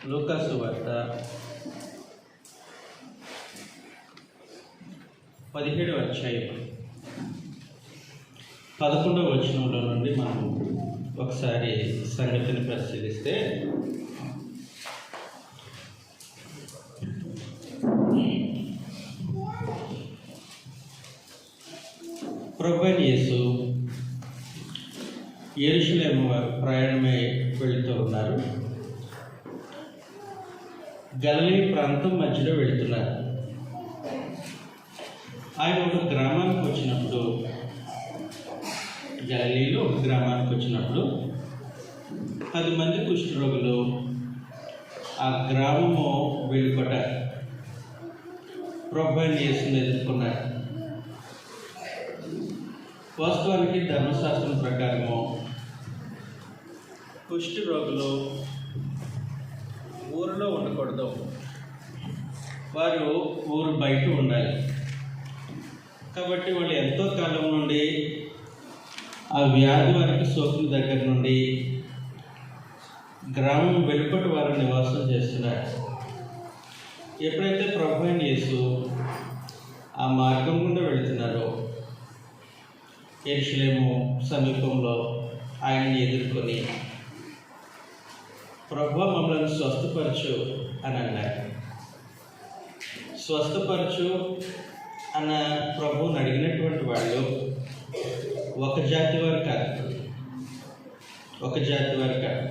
లూకాసు వార్త 17వ అధ్యాయం 11వ వచనంలో నుండి మనం ఒకసారి సంగతిని పరిశీలిస్తే, ప్రభువైన యేసు యెరూషలేము ప్రయాణమై వెళుతూ ఉన్నారు. గలిలీ ప్రాంతం మధ్యలో వెళుతున్నారు. ఆయన ఒక గ్రామానికి వచ్చినప్పుడు, గలిలీలో ఒక గ్రామానికి వచ్చినప్పుడు 10 మంది కుష్ఠరోగులు ఆ గ్రామము వెలుపట ప్రభువైన యేసుని ఎదుర్కొన్నారు. వాస్తవానికి ధర్మశాస్త్రం ప్రకారము కుష్ఠరోగులు ఊరిలో ఉండకూడదు, వారు ఊరు బయట ఉండాలి. కాబట్టి వాళ్ళు ఎంతో కాలం నుండి ఆ వ్యాధి వారికి సోకిన దగ్గర నుండి గ్రామం వెలుపటి వారు నివాసం చేస్తున్నారు. ఎప్పుడైతే ప్రభువైన యేసు ఆ మార్గం గుండా వెళుతున్నారో, యెరూషలేము సమీపంలో ఆయన్ని ఎదుర్కొని, ప్రభువా మమ్మల్ని స్వస్థపరచు అని అన్నారు. స్వస్థపరచు అన్న ప్రభువుని అడిగినటువంటి వాళ్ళు ఒక జాతి వారు కాదు.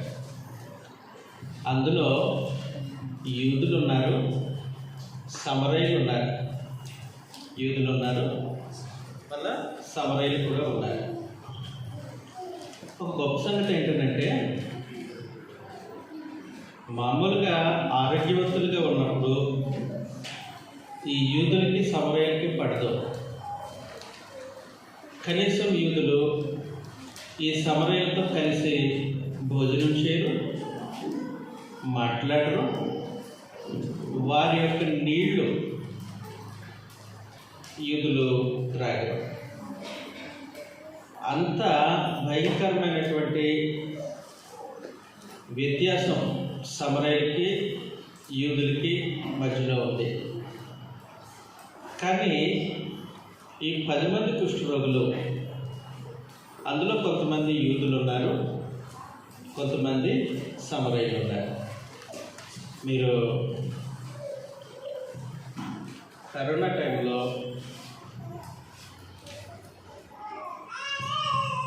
అందులో యూదులు ఉన్నారు, సమరయులు ఉన్నారు. యూదులు ఉన్నారు, మళ్ళా సమరయులు కూడా ఉన్నారు. ఒక గొప్ప సంగతి ఏంటంటే, మామూలుగా ఆరోగ్యవంతులుగా ఉన్నప్పుడు ఈ యూదులకి సమరయులకి పడదు. కనీసం యూదులు ఈ సమరయులతో కలిసి భోజనం చేయరు, మాట్లాడరు, వారి యొక్క నీళ్లు యూదులు త్రాగరు. అంత భయంకరమైనటువంటి వ్యత్యాసం సమరయులకి యూదులకి మధ్యలో ఉంది. కానీ ఈ 10 మంది కుష్ఠరోగులు, అందులో కొంతమంది యూదులు ఉన్నారు, కొంతమంది సమరయులు ఉన్నారు. మీరు కరోనా టైంలో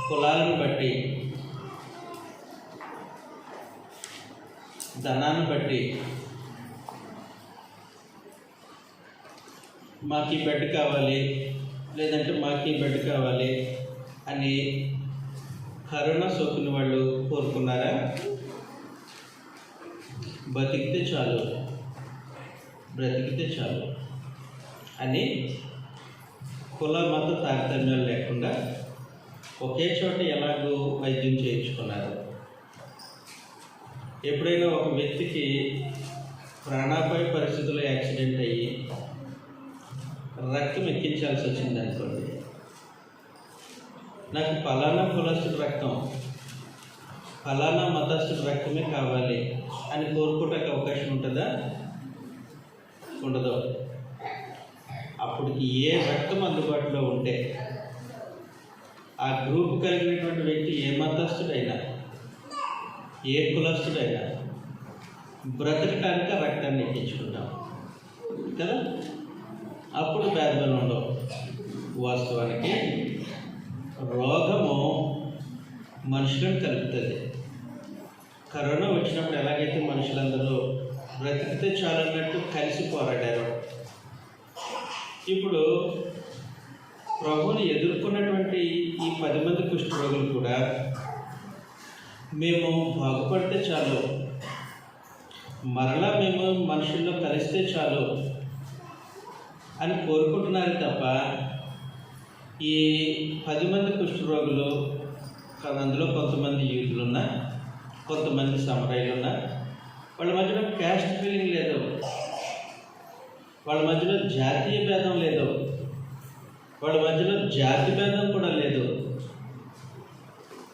కులాలను బట్టి, ధనాన్ని బట్టి మాకు ఈ బెడ్ కావాలి, లేదంటే మాకు ఈ బెడ్ కావాలి అని కరోనా సోకిన వాళ్ళు కోరుకున్నారా? బ్రతికితే చాలు అని కుల మత తారతమ్యాలు లేకుండా ఒకే చోట ఎలాగో వైద్యం చేయించుకున్నారు. ఎప్పుడైనా ఒక వ్యక్తికి ప్రాణాపాయ పరిస్థితుల్లో యాక్సిడెంట్ అయ్యి రక్తం ఎక్కించాల్సి వచ్చింది అనుకోండి, నాకు ఫలానా కులస్తుడి రక్తం, ఫలానా మతస్థుడి రక్తమే కావాలి అని కోరుకోవడానికి అవకాశం ఉంటుందా? ఉండదు. అప్పటికి ఏ రక్తం అందుబాటులో ఉంటే ఆ గ్రూప్ కలిగినటువంటి వ్యక్తి ఏ మతస్థుడైనా, ఏ కులస్తుడైనా బ్రతకటానికి రక్తాన్ని ఎక్కించుకుంటాం కదా. అప్పుడు వ్యాధులు ఉండవు. వాస్తవానికి రోగము మనుషులను కలుపుతుంది. కరోనా వచ్చినప్పుడు ఎలాగైతే మనుషులందరూ బ్రతికితే చాలన్నట్టు కలిసి పోరాడారు, ఇప్పుడు ప్రభువుని ఎదుర్కొన్నటువంటి ఈ 10 మంది కుష్ఠరోగులు కూడా మేము బాగుపడితే చాలు, మరలా మేము మనుషుల్లో కలిస్తే చాలు అని కోరుకుంటున్నారు తప్ప, ఈ 10 మంది కుష్ఠరోగులు, అందులో కొంతమంది యూదులున్నా, కొంతమంది సమరయులున్నా, వాళ్ళ మధ్యలో క్యాస్ట్ ఫీలింగ్ లేదు, వాళ్ళ మధ్యలో జాతీయ భేదం లేదు, వాళ్ళ మధ్యలో జాతి భేదం కూడా లేదు.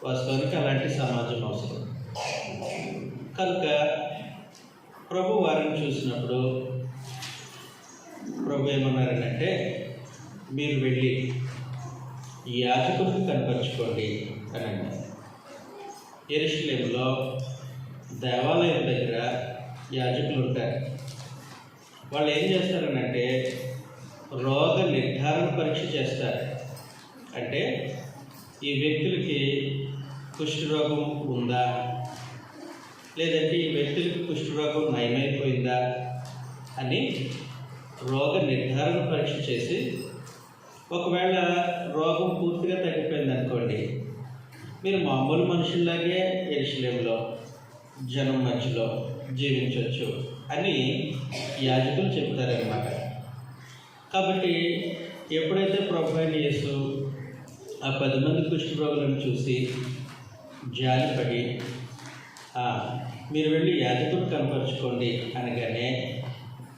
వాస్తవానికి అలాంటి సమాజం అవసరం. కనుక ప్రభు వారిని చూసినప్పుడు ప్రభు ఏమన్నారనంటే, మీరు వెళ్ళి యాజకుడికి కనపరుచుకోండి అని అన్నారు. యెరూషలేములో దేవాలయం దగ్గర యాజకులు ఉంటారు. వాళ్ళు ఏం చేస్తారనంటే రోగ నిర్ధారణ పరీక్ష చేస్తారు. అంటే ఈ వ్యక్తులకి కుష్ఠరోగం ఉందా, లేదంటే ఈ వ్యక్తులకి కుష్ఠరోగం నయమైపోయిందా అని రోగ నిర్ధారణ పరీక్ష చేసి, ఒకవేళ రోగం పూర్తిగా తగ్గిపోయింది అనుకోండి, మీరు మామూలు మనుషుల్లాగే యెరూషలేములో జనం మధ్యలో జీవించవచ్చు అని యాజకులు చెప్తారన్నమాట. కాబట్టి ఎప్పుడైతే ప్రభు అయిన యేసు ఆ 10 మంది కుష్ఠరోగులను చూసి జాలిపడి మీరు వెళ్ళి యాజకుడు కనపరుచుకోండి అనగానే,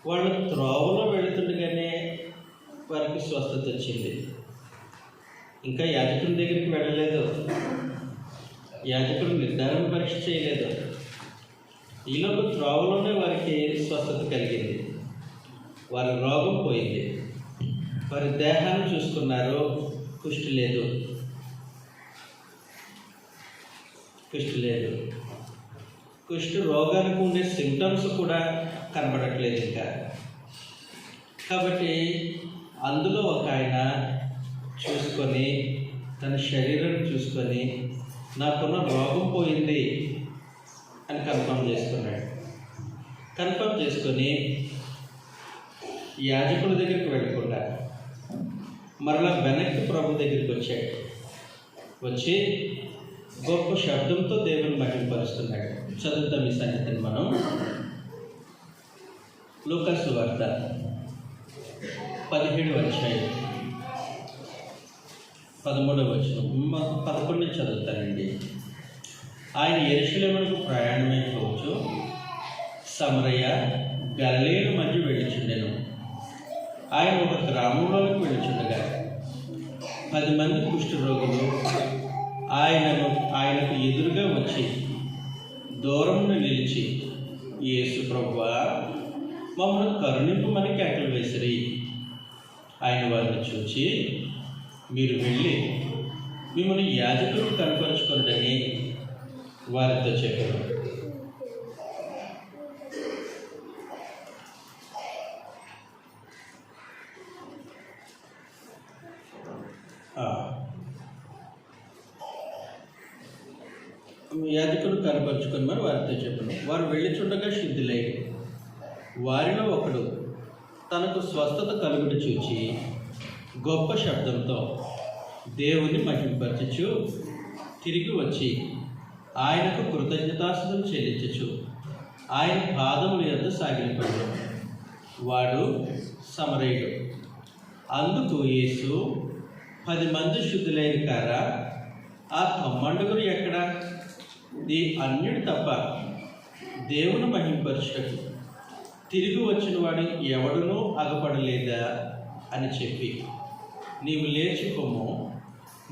వాళ్ళు త్రోవలో వెళుతుండగానే వారికి స్వస్థత వచ్చింది. ఇంకా యాజకుడి దగ్గరికి వెళ్ళలేదు, యాజకుడు నిర్ధారణ పరీక్ష చేయలేదు. ఈలోపు త్రోవలోనే వారికి స్వస్థత కలిగింది, వారి రోగం పోయింది, వారి దేహాన్ని చూసుకున్నారు, కుష్టి లేదు. కుష్టి రోగానికి ఉండే సింటమ్స్ కూడా కనబడట్లేదు ఇంకా. కాబట్టి అందులో ఒక ఆయన చూసుకొని, తన శరీరాన్ని చూసుకొని, నాకున్న రోగం పోయింది అని కన్ఫర్మ్ చేసుకున్నాడు. కన్ఫర్మ్ చేసుకొని యాజకుల దగ్గరికి వెళ్ళకుండా మరలా వెనక్కి ప్రభు దగ్గరికి వచ్చాడు. వచ్చి గొప్ప శబ్దంతో దేవుని మహిమపరుస్తున్నాడు. చదువుతాం ఈ సంగతిని మనం. లూకా సువార్త 17వ అధ్యాయం 13వ వచనం 11 నుంచి చదువుతానండి. ఆయన యెరూషలేమునకు ప్రయాణమైపోవచ్చు సమరయ గలిలయ మధ్య వెళ్ళుచుండెను. ఆయన ఒక గ్రామంలోకి వెళ్ళుచుండగా 10 మంది కుష్ఠరోగులు ఆయనకు ఎదురుగా వచ్చి దూరంలో నిలిచి, యేసు ప్రభువా, మమ్మల్ని కరుణింపమని కేకలు వేసిరి. ఆయన వారిని చూచి, మీరు వెళ్ళి మిమ్మల్ని యాజకుడికి కనపరుచుకోండి వారితో చెప్పారు. యాజకుడు కనపరుచుకొని మరి వారితో చెప్పాను. వారు వెళ్ళిచుండగా శుద్ధులై వారిలో ఒకడు తనకు స్వస్థత కలుగుట చూచి గొప్ప శబ్దంతో దేవుని మహిమపరచుచు తిరిగి వచ్చి ఆయనకు కృతజ్ఞతాస్తుతులు చెల్లించచ్చు ఆయన పాదముల యొద్ద సాగిలపడెను. వాడు సమరయుడు. అందుకు యేసు, 10 మంది శుద్ధులైన కారా, ఆ 90 ఎక్కడా? ఈ అన్యుడు తప్ప దేవుని మహిమపరచుటకు తిరిగి వచ్చిన వాడు ఎవడునూ అగపడలేదా అని చెప్పి, నీవు లేచిపోము,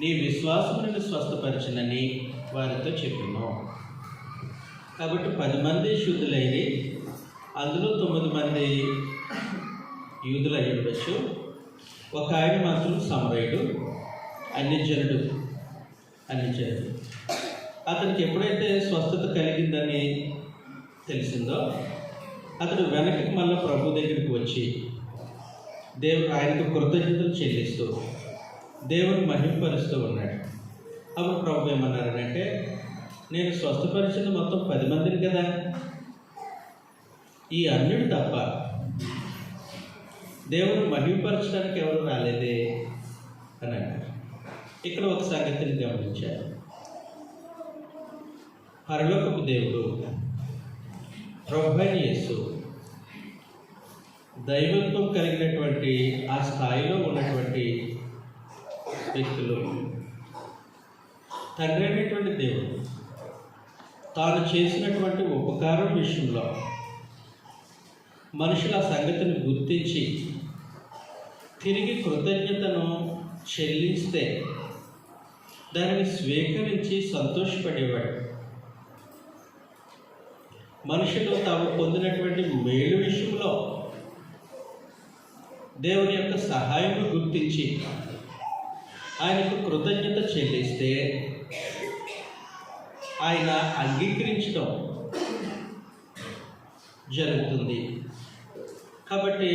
నీ విశ్వాసమును స్వస్థపరచనని వారితో చెప్పాను. కాబట్టి 10 మంది శుద్ధులైన, అందులో 9 మంది యూదులు అయి ఉండొచ్చు. ఒక ఆయన మాత్రం సమరయుడు, అన్యజనుడు. అతనికి ఎప్పుడైతే స్వస్థత కలిగిందని తెలిసిందో, అతడు వెనక్కి మళ్ళీ ప్రభు దగ్గరికి వచ్చి ఆయనకు కృతజ్ఞతలు చెల్లిస్తూ దేవుని మహిమపరుస్తూ ఉన్నాడు. అప్పుడు ప్రభు ఏమన్నారనంటే, నేను స్వస్థపరిచింది మొత్తం 10 మందిని కదా, ఈ అన్యుడు తప్ప దేవుని మహిమపరచడానికి ఎవరు రాలేదే అని అన్నారు. ఇక్కడ ఒక సంగతిని గమనించారు. పరలోకపు దేవుడు ప్రభువైన యేసు దైవత్వం కలిగినటువంటి ఆ స్థాయిలో ఉన్నటువంటి వ్యక్తులు, తండ్రి అయినటువంటి దేవుడు తాను చేసినటువంటి ఉపకారం విషయంలో మనుషుల సంగతిని గుర్తించి తిరిగి కృతజ్ఞతను చెల్లిస్తే దానిని స్వీకరించి సంతోషపడేవాడు. మనుషులు తాము పొందినటువంటి మేలు విషయంలో దేవుని యొక్క సహాయం గుర్తించి ఆయనకు కృతజ్ఞత చెల్లిస్తే ఆయన అంగీకరించడం జరుగుతుంది. కాబట్టి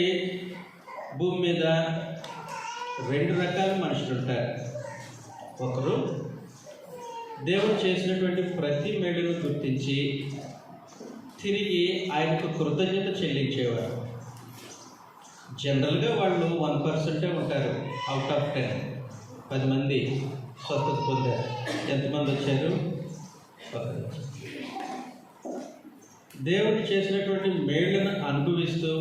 భూమి మీద 2 రకాల మనుషులు ఉంటారు. ఒకరు దేవుడు చేసినటువంటి ప్రతి మేలును గుర్తించి తిరిగి ఆయనకు కృతజ్ఞత చెల్లించేవారు. జనరల్గా వాళ్ళు 1% ఉంటారు. అవుట్ ఆఫ్ 10 మంది స్వస్థత పొందారు. ఎంతమంది వచ్చారు? ఒకరు. దేవుడు చేసినటువంటి మేళ్లను అనుభవిస్తూ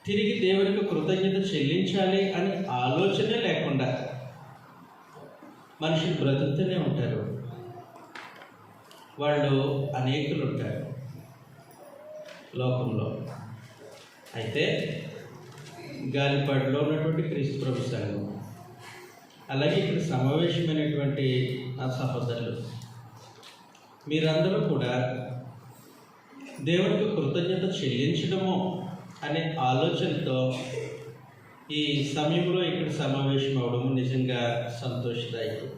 తిరిగి దేవునికి కృతజ్ఞత చెల్లించాలి అని ఆలోచనే లేకుండా మనుషులు బ్రతుకుతూనే ఉంటారు. వాళ్ళు అనేకులు ఉంటారు లోకంలో. అయితే గాలిపాడులో ఉన్నటువంటి క్రీస్తు ప్రభు సంఘం, అలాగే ఇక్కడ సమావేశమైనటువంటి నా సహోదరులు, మీరందరూ కూడా దేవునికి కృతజ్ఞత చెల్లించడము అనే ఆలోచనతో ఈ సమయంలో ఇక్కడ సమావేశం అవడము నిజంగా సంతోషదాయకం.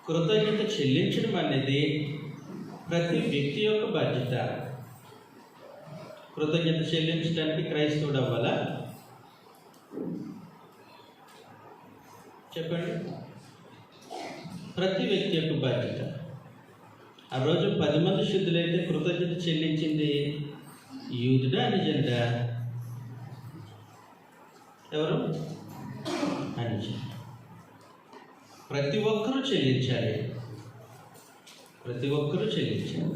కృతజ్ఞత చెల్లించడం అనేది ప్రతి వ్యక్తి యొక్క బాధ్యత. కృతజ్ఞత చెల్లించడానికి క్రైస్తవుడు అవ్వాలా? చెప్పండి. ప్రతి వ్యక్తి యొక్క బాధ్యత. ఆ రోజు 10 మంది శుద్ధులైతే కృతజ్ఞత చెల్లించింది యూదుడా నిజంగా? ఎవరు? అనిజం. ప్రతి ఒక్కరూ చెల్లించాలి. ప్రతి ఒక్కరూ చెల్లించాలి.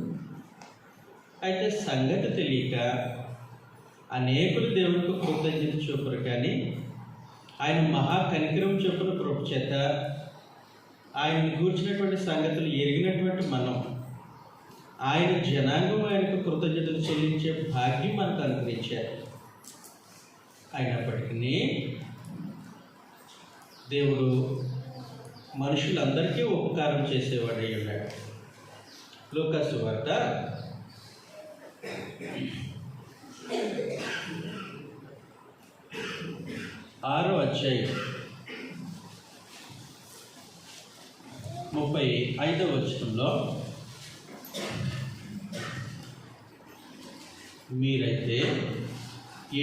అయితే సంగతి తెలియక అనేకులు దేవునికి కృతజ్ఞత చూపరు. కానీ ఆయన మహా కనికరం చొప్పున కృప చేత ఆయన కూర్చున్నటువంటి సంగతులు ఎరిగినటువంటి మనం ఆయన జనాంగం ఆయనకు కృతజ్ఞతలు చెల్లించే భాగ్యం మనకు అనుగ్రహించారు. అయినప్పటికీ దేవుడు మనుషులందరికీ ఉపకారం చేసేవాడు అయి ఉన్నాడు. లూకా సువార్త 6వ అధ్యాయం 35వ వచనంలో, మీరైతే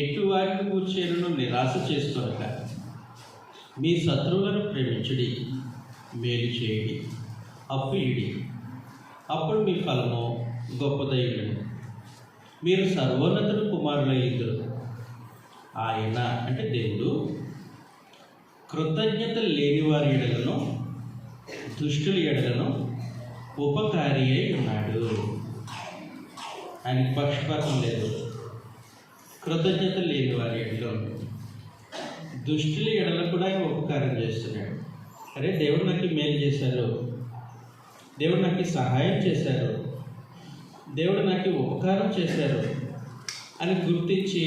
ఎట్టువారిని కూర్చేను నిరాశ చేసుకోక మీ శత్రువులను ప్రేమించుడి, మేలు చేయుడి, అప్పు ఇడి, అప్పుడు మీ ఫలము గొప్పదయ్యును. మీరు సర్వోన్నతుడు కుమారులయ్యుందురు. ఆయన అంటే దేవుడు కృతజ్ఞత లేని వారి ఎడలను దుష్టుల ఎడలను ఉపకారి అయి ఉన్నాడు. ఆయనకి పక్షపాతం లేదు. కృతజ్ఞత లేని వారి ఎడలో దుష్టుల ఎడల కూడా ఆయన ఉపకారం చేస్తున్నాడు. అరే, దేవుడు నాకు మేలు చేశారు, దేవుడు నాకు సహాయం చేశారు, దేవుడు నాకు ఉపకారం చేశారు అని గుర్తించి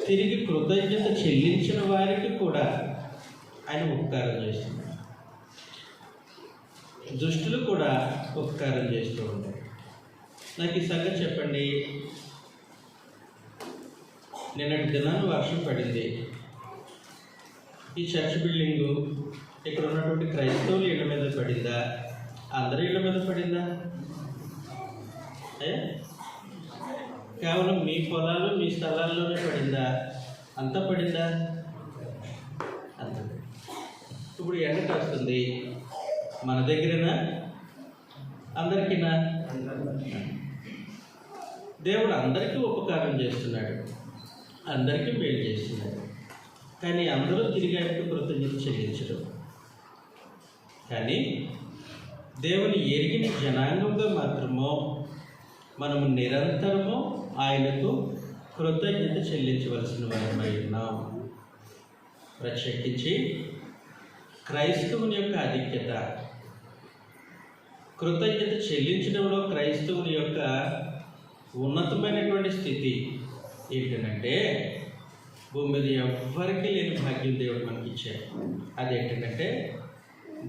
తిరిగి కృతజ్ఞత చెల్లించిన వారికి కూడా ఆయన ఉపకారం చేస్తున్నాడు. దుష్టులు కూడా ఉపకారం చేస్తూ ఉంటారు. నాకు ఈ సంగతి చెప్పండి. నిన్నటి దినాన్ని వర్షం పడింది. ఈ చర్చ్ బిల్డింగు ఇక్కడ ఉన్నటువంటి క్రైస్తవుల ఇళ్ళ మీద పడిందా? అందరి ఇళ్ళ మీద పడిందా? కేవలం మీ పొలాలు మీ స్థలాల్లోనే పడిందా? అంతా పడిందా? అంత. ఇప్పుడు ఎండ కాస్తుంది, మన దగ్గరేనా? అందరికీనా? దేవుడు అందరికీ ఉపకారం చేస్తున్నాడు, అందరికీ మేలు చేస్తున్నాడు. కానీ అందరూ తిరిగి ఆయనకు కృతజ్ఞత చెల్లించరు. కానీ దేవుని ఎరిగిన జనాంగంగా మాత్రము మనము నిరంతరము ఆయనకు కృతజ్ఞత చెల్లించవలసిన వారమై ఉన్నాం. ప్రత్యేకించి క్రైస్తవుని యొక్క ఆధిక్యత, కృతజ్ఞత చెల్లించడంలో క్రైస్తవుని యొక్క ఉన్నతమైనటువంటి స్థితి ఏంటంటే, భూమి మీద ఎవ్వరికీ లేని భాగ్యం దేవుడు మనకి ఇచ్చాడు. అదేంటంటే,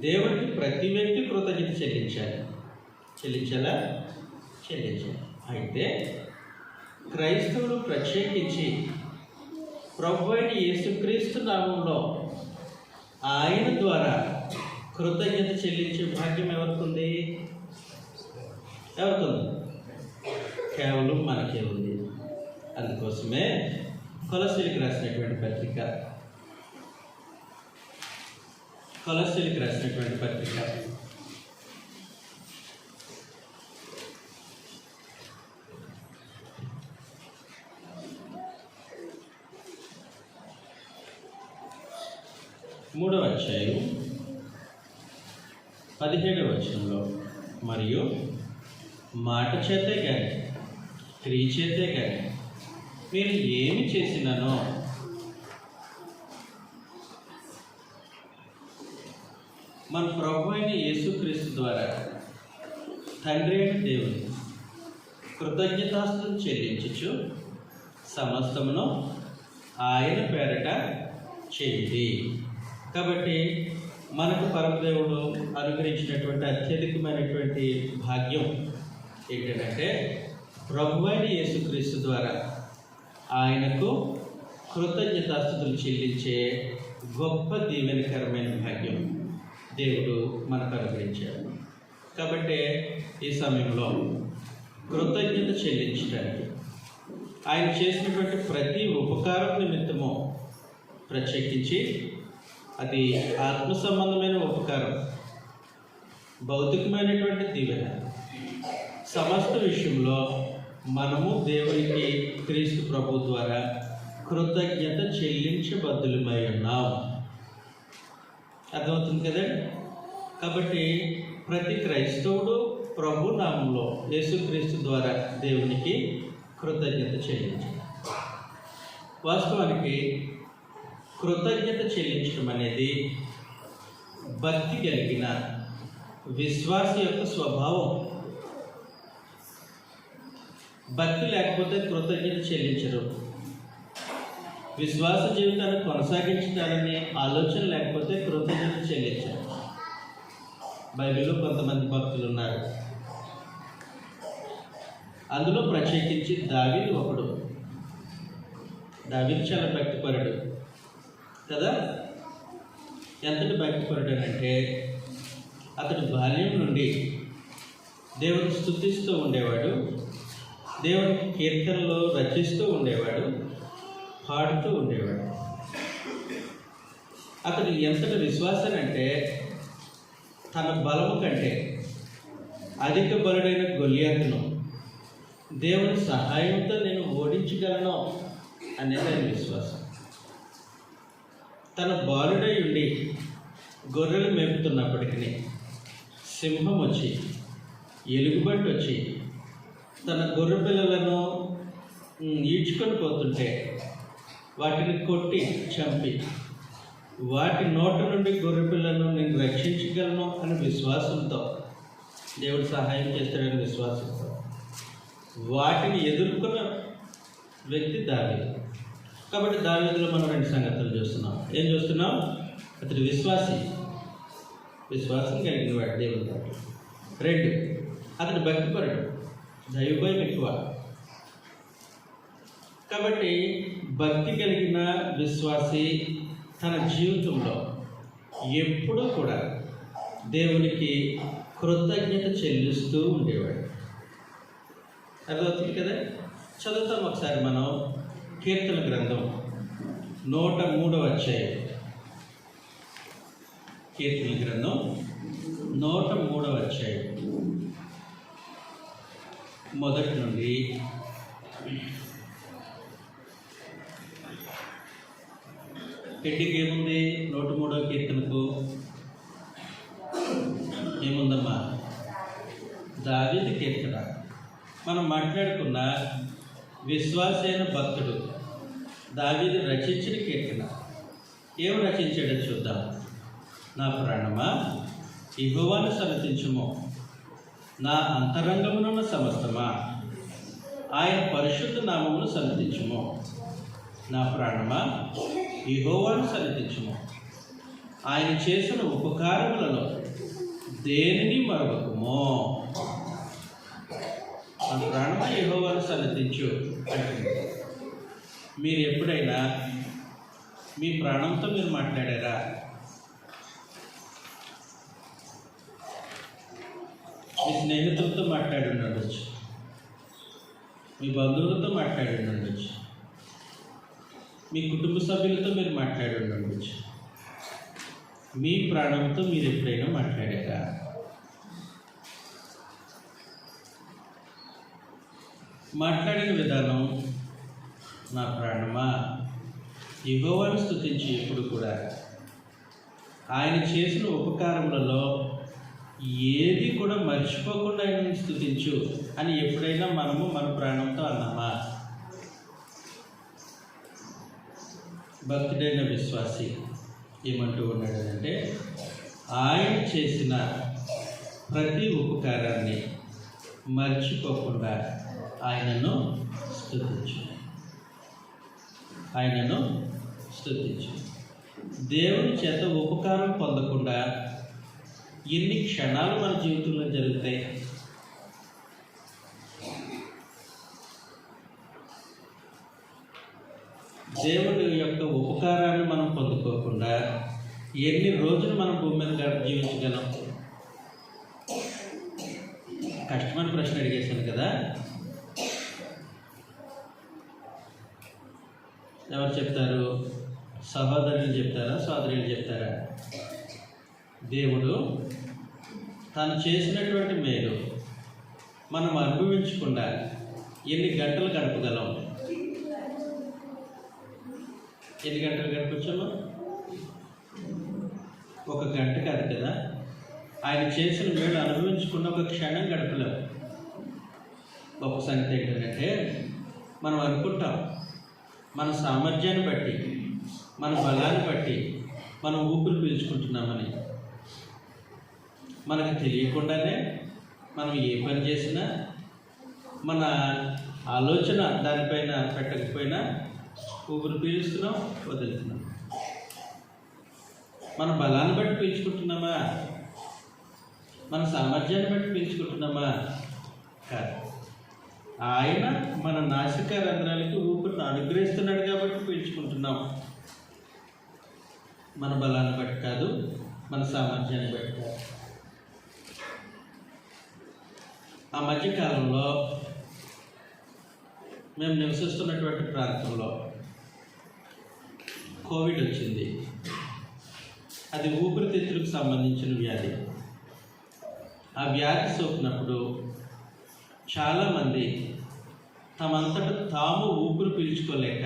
దేవుడికి ప్రతి వ్యక్తి కృతజ్ఞత చెల్లించాలి. చెల్లించాలా? చెల్లించాలి. అయితే క్రైస్తవులు ప్రత్యేకించి ప్రభువైన యేసుక్రీస్తు నామంలో ఆయన ద్వారా కృతజ్ఞత చెల్లించే భాగ్యం ఎవరికి ఉంది? కేవలం మనకే ఉంది. అందుకోసమే కొలస్సీలకు రాసినటువంటి పత్రిక 3వ అధ్యాయం 17వ వచనంలో, మరియు మాట చేతే కానీ క్రియ చేతే కానీ మీరు ఏమి చేసినానో మన ప్రభు అయిన యేసుక్రీస్తు ద్వారా తండ్రి అయిన దేవుని కృతజ్ఞతాస్తులు చెల్లించుచు సమస్తమును ఆయన పేరట చేయండి. కాబట్టి మనకు పరమదేవుడు అనుగ్రహించినటువంటి అత్యధికమైనటువంటి భాగ్యం ఏంటంటే ప్రభు అయిన యేసుక్రీస్తు ద్వారా ఆయనకు కృతజ్ఞతాస్తుతులు చెల్లించే గొప్ప దీవెనకరమైన భాగ్యం దేవుడు మనకు అనుగ్రహించాడు. కాబట్టి ఈ సమయంలో కృతజ్ఞత చెల్లించడానికి ఆయన చేసినటువంటి ప్రతి ఉపకారం నిమిత్తము, ప్రత్యేకించి అది ఆత్మ సంబంధమైన ఉపకారం, భౌతికమైనటువంటి దీవెన, సమస్త విషయంలో మనము దేవునికి క్రీస్తు ప్రభు ద్వారా కృతజ్ఞత చెల్లించబద్దులమై ఉన్నాం. అర్థమవుతుంది కదండి? కాబట్టి ప్రతి క్రైస్తవుడు ప్రభు నామంలో యేసుక్రీస్తు ద్వారా దేవునికి కృతజ్ఞత చెల్లించాలి. వాస్తవానికి కృతజ్ఞత చెల్లించడం అనేది భక్తి కలిగిన విశ్వాస యొక్క స్వభావం. భక్తి లేకపోతే కృతజ్ఞత చెల్లించరు. విశ్వాస జీవితాన్ని కొనసాగించాలని ఆలోచన లేకపోతే కృతజ్ఞత చెల్లించారు. బైబిల్లో కొంతమంది భక్తులు ఉన్నారు. అందులో ప్రత్యేకించి దావీదు ఒకడు. దావీదు చాలా భక్తిపరుడు కదా. ఎంతటి భక్తిపరుడు అంటే అతడు బాల్యం నుండి దేవుని స్తుతిస్తూ ఉండేవాడు, దేవునికి కీర్తనలు రచిస్తూ ఉండేవాడు, పాడుతూ ఉండేవాడు. అతడు ఎంతటి విశ్వాసం అంటే తన బలము కంటే అధిక బలుడైన గొల్లియాతును దేవుని సహాయంతో నేను ఓడించగలను అనేది ఆయన విశ్వాసం. తన బాలుడై ఉండి గొర్రెలు మేపుతున్నప్పటికీ సింహం వచ్చి, ఎలుగుబంటి వచ్చి తన గొర్రె పిల్లలను ఈడ్చుకొని పోతుంటే వాటిని కొట్టి చంపి వాటి నోట నుండి గొర్రె పిల్లలను నేను రక్షించగలను అనే విశ్వాసంతో, దేవుడు సహాయం చేస్తాడని విశ్వాసంతో వాటిని ఎదుర్కొన్న వ్యక్తి దావీదు. కాబట్టి దావీదులో మనం 2 సంగతులు చూస్తున్నాం. ఏం చూస్తున్నాం? అతడు విశ్వాసం కలిగిన వాడు దేవుని పట్ల. 2, అతడు భక్తిపరుడు, దైవభయం ఎక్కువ. కాబట్టి భక్తి కలిగిన విశ్వాసి తన జీవితంలో ఎప్పుడూ కూడా దేవునికి కృతజ్ఞత చెల్లిస్తూ ఉండేవాడు. అర్థమవుతుంది కదా. చదువుతాం ఒకసారి మనం కీర్తన గ్రంథం 103వ అధ్యాయం. కీర్తన గ్రంథం 103వ అధ్యాయం మొదటి నుండి హెడ్డింగ్ ఏముంది? 103వ కీర్తనకు ఏముందమ్మా? దావీదు కీర్తన. మనం మాట్లాడుకున్న విశ్వాసైన భక్తుడు దావీదు రచించిన కీర్తన. ఏం రచించాడో చూద్దాం. నా ప్రాణమా యెహోవాను సన్నతించుము, నా అంతరంగమునున్న సమస్తమా ఆయన పరిశుద్ధ నామమును సన్నతించుము. నా ప్రాణమా యెహోవాను సన్నతించుము, ఆయన చేసిన ఉపకారములలో దేనిని మరొకము. మన ప్రాణమా యెహోవాను సన్నతించు అంటుంది. మీరు ఎప్పుడైనా మీ ప్రాణంతో మీరు మాట్లాడారా? మీ స్నేహితులతో మాట్లాడి ఉండొచ్చు, మీ బంధువులతో మాట్లాడి ఉండొచ్చు, మీ కుటుంబ సభ్యులతో మీరు మాట్లాడి ఉండొచ్చు. మీ ప్రాణంతో మీరు ఎప్పుడైనా మాట్లాడారా? మాట్లాడిన విధానం, నా ప్రాణమా యెహోవాను స్తుతించి ఎప్పుడు కూడా ఆయన చేసిన ఉపకారములలో ఏది కూడా మర్చిపోకుండా ఆయనను స్తుతించు అని ఎప్పుడైనా మనము మన ప్రాణంతో అన్నామా? భక్తుడైన విశ్వాసి ఏమంటూ ఉన్నాడు అంటే, ఆయన చేసిన ప్రతి ఉపకారాన్ని మర్చిపోకుండా ఆయనను స్తుతించు, ఆయనను స్తుతించు. దేవుని చేత ఉపకారం పొందకుండా ఎన్ని క్షణాలు మన జీవితంలో జరుగుతాయి? దేవుడి యొక్క ఉపకారాన్ని మనం పొందుకోకుండా ఎన్ని రోజులు మనం భూమి మీద జీవించగలం? కష్టమైన ప్రశ్న అడిగేశాను కదా. ఎవరు చెప్తారు? సహోదరులు చెప్తారా, సోదరులు చెప్తారా? దేవుడు తను చేసినటువంటి మేలు మనం అనుభవించకుండా ఎన్ని గంటలు గడపగలం? ఎన్ని గంటలు గడపచ్చామా? ఒక గంట కాదు కదా. ఆయన చేసిన మేలు అనుభవించకుండా ఒక క్షణం గడపలేం. గొప్ప సంగతి ఏంటంటే, మనం అనుకుంటాం మన సామర్థ్యాన్ని బట్టి, మన బలాన్ని బట్టి మనం ఊపిరి పీల్చుకుంటున్నామని. మనకు తెలియకుండానే మనం ఏ పని చేసినా మన ఆలోచన దానిపైన పెట్టకపోయినా ఊపిరి పీలుస్తున్నాం, వదులుతున్నాం. మన బలాన్ని బట్టి పీల్చుకుంటున్నామా? మన సామర్థ్యాన్ని బట్టి పీల్చుకుంటున్నామా? కాదు. ఆయన మన నాసిక రంధ్రాలకి ఊపిరిని అనుగ్రహిస్తున్నాడు కాబట్టి పీల్చుకుంటున్నాం. మన బలాన్ని బట్టి కాదు, మన సామర్థ్యాన్ని బట్టి కాదు. ఆ మధ్యకాలంలో మేము నివసిస్తున్నటువంటి ప్రాంతంలో కోవిడ్ వచ్చింది. అది ఊపిరితిత్తులకు సంబంధించిన వ్యాధి. ఆ వ్యాధి సోకినప్పుడు చాలామంది తమంతట తాము ఊపిరి పీల్చుకోలేక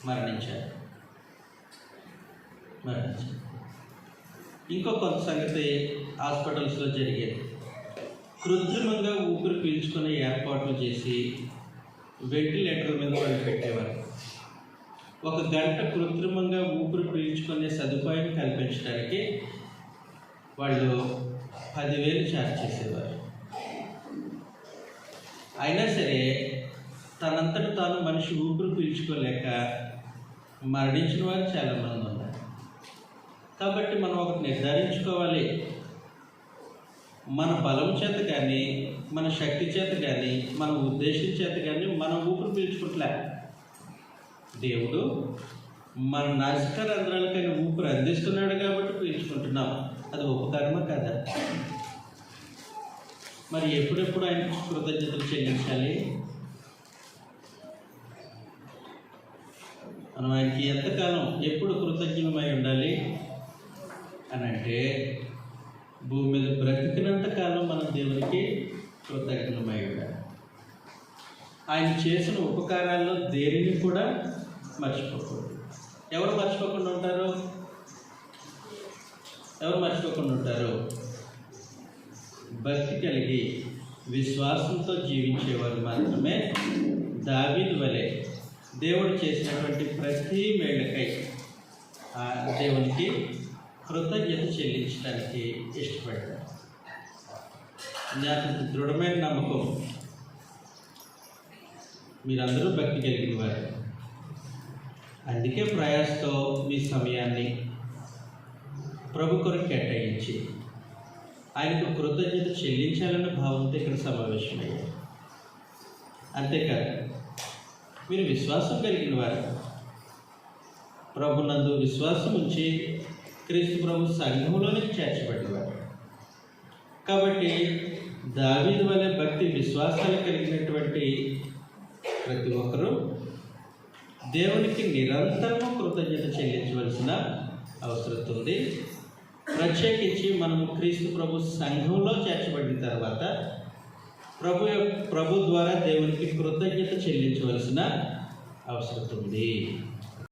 మరణించారు. ఇంకో కొంత సంగతి హాస్పిటల్స్లో జరిగేది. కృత్రిమంగా ఊపిరి పీల్చుకునే ఏర్పాట్లు చేసి వెంటిలేటర్ల మీద వాళ్ళు పెట్టేవారు. ఒక గంట కృత్రిమంగా ఊపిరి పీల్చుకునే సదుపాయం కల్పించడానికి వాళ్ళు 10,000 ఛార్జ్ చేసేవారు. అయినా సరే తనంతట తాను మనిషి ఊపిరి పీల్చుకోలేక మరణించిన వారు చాలామంది ఉన్నారు. కాబట్టి మనం ఒకటి నిర్ధారించుకోవాలి. మన బలం చేత కానీ, మన శక్తి చేత కానీ, మన ఉద్దేశం చేత కానీ మనం ఊపిరి పీల్చుకుంటలే. దేవుడు మన నాసిక రంధ్రాలకైనా ఊపిరి అందిస్తున్నాడు కాబట్టి పీల్చుకుంటున్నాం. అది ఉపకారమా కాదా? మరి ఎప్పుడెప్పుడు ఆయన కృతజ్ఞతలు చెల్లించాలి? మనం ఆయనకి ఎంతకాలం ఎప్పుడు కృతజ్ఞమై ఉండాలి అని అంటే, భూమి మీద బ్రతికినంత కాలం మనం దేవునికి కృతజ్ఞమై ఉండాలి. ఆయన చేసిన ఉపకారాల్లో దేనిని కూడా మర్చిపోకూడదు. ఎవరు మర్చిపోకుండా ఉంటారు? ఎవరు మర్చిపోకుండా ఉంటారు? భక్తి కలిగి విశ్వాసంతో జీవించేవారు మాత్రమే దావీదు వలె దేవుడు చేసినటువంటి ప్రతి మేళకై దేవునికి కృతజ్ఞత చెల్లించడానికి ఇష్టపడతారు. నాకు దృఢమైన నమ్మకం, మీరందరూ భక్తి కలిగిన వారు. అందుకే ప్రయాసతో మీ సమయాన్ని ప్రభు కొరకు కేటాయించి ఆయనకు కృతజ్ఞత చెల్లించాలన్న భావంతో ఇక్కడ సమావేశమయ్యారు. అంతేకాదు మీరు విశ్వాసం కలిగిన వారు, ప్రభునందు విశ్వాసం ఉంచి క్రీస్తు ప్రభు సంఘంలోనికి చేర్చబడినవారు. కాబట్టి దావీదు వలె భక్తి విశ్వాసాలు కలిగినటువంటి ప్రతి ఒక్కరూ దేవునికి నిరంతరము కృతజ్ఞత చెల్లించవలసిన అవసరం ఉంది. ప్రత్యేకించి మనము క్రీస్తు ప్రభు సంఘంలో చేర్చబడిన తర్వాత ప్రభు ద్వారా దేవునికి కృతజ్ఞత చెల్లించవలసిన అవసరం ఉంది.